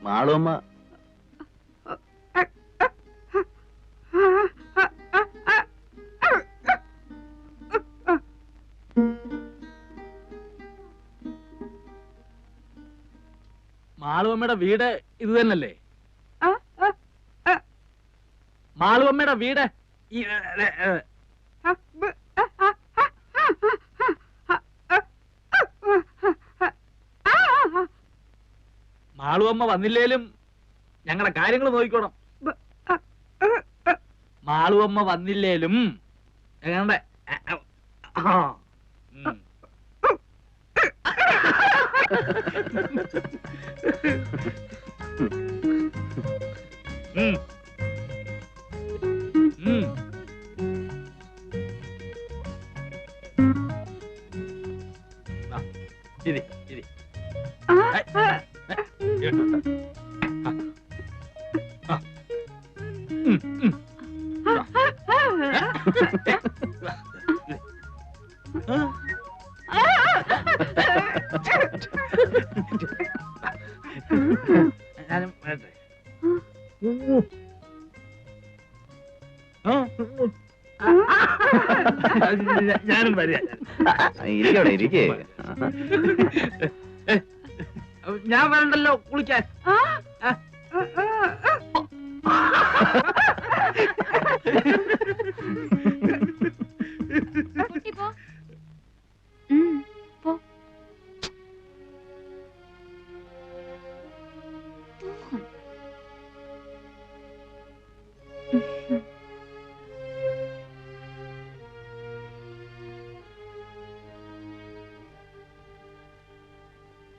മാളുമ്മ മാളുവമ്മയുടെ വീട് ഇത് തന്നല്ലേ? മാളുവമ്മയുടെ വീട് മാളുവമ്മ വന്നില്ലേലും ഞങ്ങളുടെ കാര്യങ്ങൾ നോക്കിക്കോണം. മാളുവമ്മ വന്നില്ലേലും ഞങ്ങളുടെ ഇരി ഇരി ഞാനും വരട്ടെ. ഞാനും വരിക. ഇരിക്കവിടെ ഇരിക്കേ. ഞാൻ വരണ്ടല്ലോ കുളിക്കാൻ.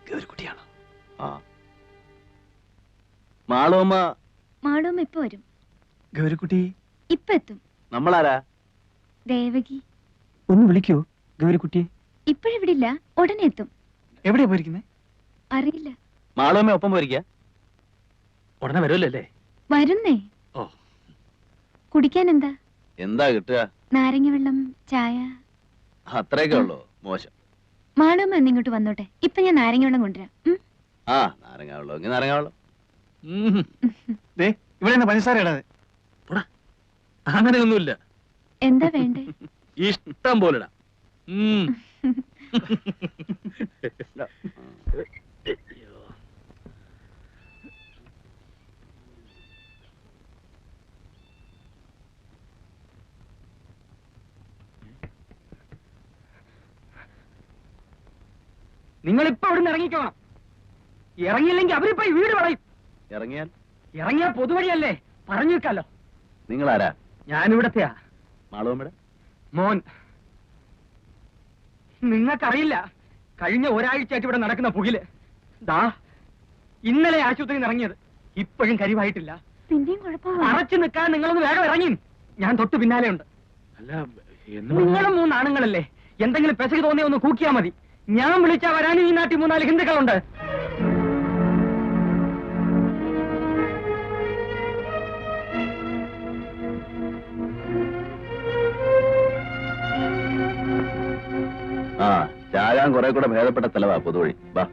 ഗൗരിക്കുട്ടിയാണോ? മാളുമ്മ മാളുമ്മ ഇപ്പൊ വരും. ഗൗരിക്കുട്ടി ഇപ്പൊ എത്തും. നമ്മളാരാ? ദേവകി. ഒന്ന് വിളിക്കോ ഗൗരിക്കുട്ടി? ഇപ്പോഴിവിടില്ല, ഉടനെ എത്തും. എവിടെയാ പോയിരിക്കുന്നേ? അറിയില്ല. മാളുമ്മ ഒപ്പം പോയിരിക്ക? ഉടനെ വരുമല്ലേ? വരുന്നേ. ഓ, കുടിക്കാൻ എന്താ? എന്താ കിട്ടുക? നാരങ്ങ വെള്ളം, ചായ. അത്രയൊക്കെ ഉള്ളൂ? മോശം. മാളുമ്മ ഇങ്ങോട്ട് വന്നോട്ടെ, ഇപ്പൊ ഞാൻ നാരങ്ങ വെള്ളം കൊണ്ടുവരാം. ആ, നാരങ്ങ വെള്ളം എങ്കിൽ നാരങ്ങ വെള്ളം. ഇവിടെ പഞ്ചസാര ഇടാതെ. അങ്ങനെയൊന്നുമില്ല. എന്താ വേണ്ടേ? ഇഷ്ടം പോലെ നിങ്ങളിപ്പോ അവിടെ നിന്ന് ഇറങ്ങിക്കോണം. ഇറങ്ങിയില്ലെങ്കിൽ അവരിപ്പോ ഈ വീട് കളയും. ഇറങ്ങിയാൽ പൊതുവഴിയല്ലേ, പറഞ്ഞു വെക്കാലോ. നിങ്ങളാരാ? ഞാനിവിടത്തെയാ. മാളുമ്മയുടെ മോൻ. നിങ്ങൾക്കറിയില്ല, കഴിഞ്ഞ ഒരാഴ്ചയായിട്ട് ഇവിടെ നടക്കുന്ന പുകില്. ദാ ഇന്നലെ ആശുപത്രിയിൽ നിന്ന് ഇറങ്ങിയത്, ഇപ്പോഴും കരിവായിട്ടില്ല. പിന്നെയും കുഴപ്പമില്ല. അറച്ചു നിൽക്കാൻ നിങ്ങളൊന്ന് വേഗം ഇറങ്ങി. ഞാൻ തൊട്ട് പിന്നാലെ ഉണ്ട്. നിങ്ങളും 3 ആണുങ്ങളല്ലേ, എന്തെങ്കിലും പെശക് തോന്നിയ ഒന്ന് കൂക്കിയാ മതി. ഞാൻ വിളിച്ചാ വരാനും ഈ നാട്ടിൽ 3-4 ഹിന്ദുക്കളുണ്ട്. ആ, ചാകാൻ കുറെ കൂടെ ഭേദപ്പെട്ട സ്ഥലവാ പൊതുവഴി. വാ.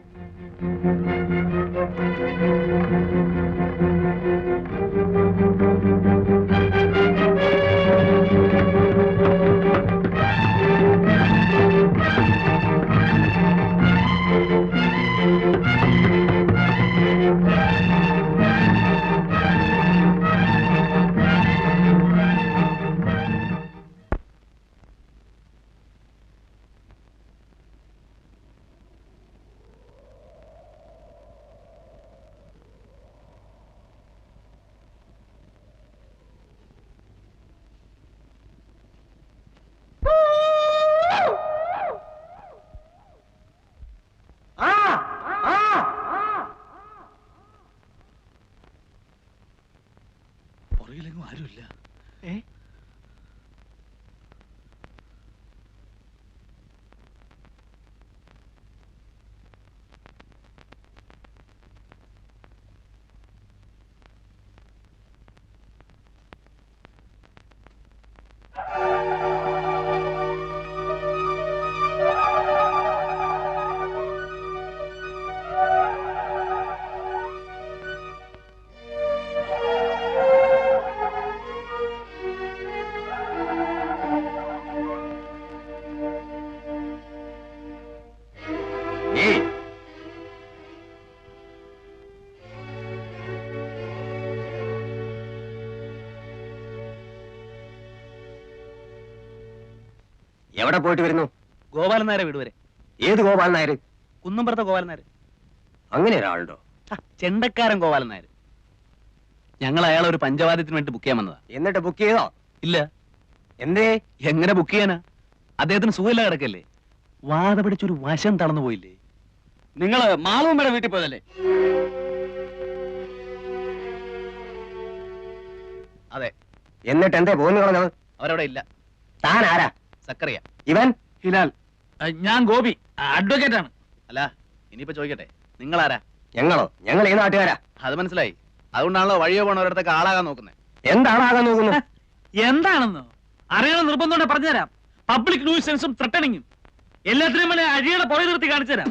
എവിടെ പോയിട്ട് വരുന്നു? ഗോപാലൻ നായരെ വീട് വരെ. ഏത് ഗോപാലൻ നായർ? കുന്നുംപുറത്തെ ഗോപാലൻ നായർ. അങ്ങനെ ഒരാളുണ്ടോ? ചെണ്ടക്കാരൻ ഗോപാലൻ നായർ. ഞങ്ങൾ അയാളെ ഒരു പഞ്ചവാദ്യത്തിന് വേണ്ടി ബുക്ക് ചെയ്യാൻ വന്നതാ. എന്നിട്ട് ബുക്ക് ചെയ്തോ? ഇല്ല. എന്തേ? എങ്ങനെ ബുക്ക് ചെയ്യാനാ? അദ്ദേഹത്തിന് സുഖമില്ല കിടക്കല്ലേ. വാത പിടിച്ചൊരു വശം തളർന്നു പോയില്ലേ? നിങ്ങള് മാളുമ്മയുടെ വീട്ടിൽ പോയതല്ലേ? അതെ. എന്നിട്ട് എന്തേ പോന്നു കളഞ്ഞത്? അവരവിടെ ഇല്ല. താൻ ആരാ? സക്കറിയ. ഇവൻ? ഹിലാൽ. ഞാൻ ഗോപി, അഡ്വക്കേറ്റ് ആണ്. അല്ല, ഇനിയിപ്പോ ചോദിക്കട്ടെ, നിങ്ങളാരാ? ഞങ്ങളോ? ഞങ്ങൾ ഈ നാട്ടുകാരാ. അത് മനസ്സിലായി. അതുകൊണ്ടാണല്ലോ വഴിയോ പോണവരടുത്തൊക്കെ ആളാകാൻ നോക്കുന്നത്. എന്താണാകാൻ നോക്കുന്നത്? എന്താണെന്നോ അറിയണം നിർബന്ധം പറഞ്ഞുതരാം. പബ്ലിക് ന്യൂസൻസും ത്രട്ടണിങ്ങും എല്ലാത്തിനും വേണ്ടി അഴിയുടെ പുറകെ നിർത്തി കാണിച്ചു തരാം.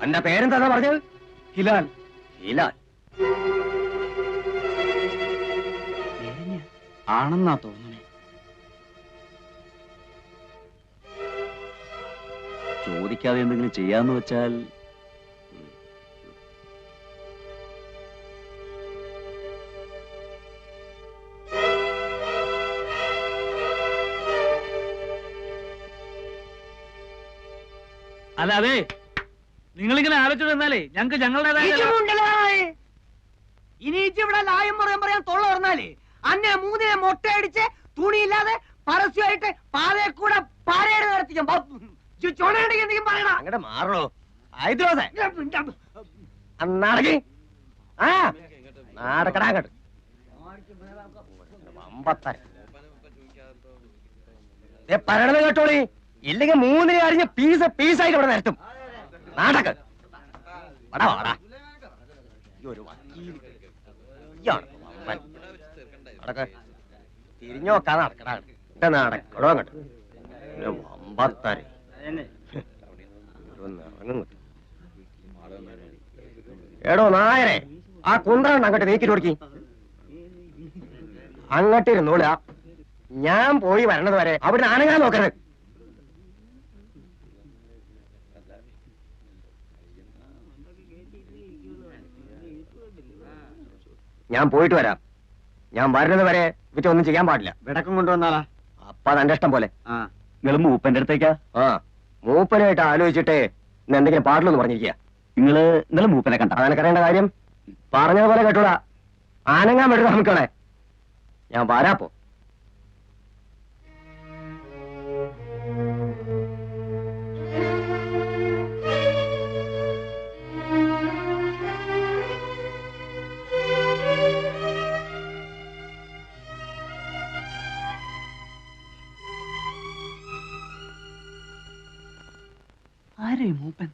എന്റെ പേരെന്താ പറഞ്ഞത്? ഹിലാൽ. ഹിലാൽ ആണെന്നാ തോന്നുന്നേ. ചോദിക്കാതെ എന്തെങ്കിലും ചെയ്യാന്ന് വെച്ചാൽ അല്ല, അതെ, നിങ്ങളിങ്ങനെ ആലോചിച്ചു തന്നാലേ ഞങ്ങൾക്ക് ഞങ്ങളുടേതായ ഇനി ഇവിടെ ലായം പറയാൻ തൊള്ള പറഞ്ഞാലേ അന്നെ മൂന്നിനെ മൊട്ടയടിച്ച് തുണിയില്ലാതെ പരസ്യമായിട്ട് പാതയെ കൂടെ പാരയുടെ നടത്തിക്കും. ചുണയുണ്ടെങ്കിൽ എന്തെങ്കിലും പറയണ. അങ്ങടെ മാറോ നടക്കി. ആ നടക്കടാ അങ്ങോട്ട്. പറയണത് കേട്ടോളി, ഇല്ലെങ്കിൽ മൂന്നിനെ അറിഞ്ഞ് പീസ് പീസായിട്ട് ഇവിടെ നിരത്തും. നാടക്ക് വടാ വാടാ. ഈ ഒരു വക്കീല് ഇയാള് വമ്പൻ. നടക്ക്. തിരിഞ്ഞു നോക്കാതെ നടക്കടാ. നടക്കടോ അങ്ങോട്ട്. വമ്പത്താര് എടോ നായരെ, ആ കുന്ത്രണ്ട് അങ്ങോട്ട് നീക്കിട്ട് കൊടുക്കി. അങ്ങോട്ടിരുന്നോള. ഞാൻ പോയി വരണത് വരെ അവിടെ അനങ്ങാൻ നോക്കരുത്. ഞാൻ പോയിട്ട് വരാം. ഞാൻ വരുന്നത് വരെ ഇവറ്റൊന്നും ചെയ്യാൻ പാടില്ല. വിടക്കം കൊണ്ടുവന്നാളാ. അപ്പ തന്റെ ഇഷ്ടം പോലെ. നിങ്ങൾ മൂപ്പന്റെ അടുത്തേക്കാ? ആ, മൂപ്പനായിട്ട് ആലോചിച്ചിട്ട് ഇന്ന് എന്തെങ്കിലും പാടില്ലെന്ന് പറഞ്ഞിരിക്കുക. നിങ്ങള് ഇന്നലെ മൂപ്പനെ കണ്ട? അതെനിക്കറിയേണ്ട കാര്യം. പറഞ്ഞതുപോലെ കേട്ടൂടാ. ആനങ്ങാൻ വിടുക നമുക്കണേ. ഞാൻ വരാപ്പോ. ആരേ മൂപ്പൻ?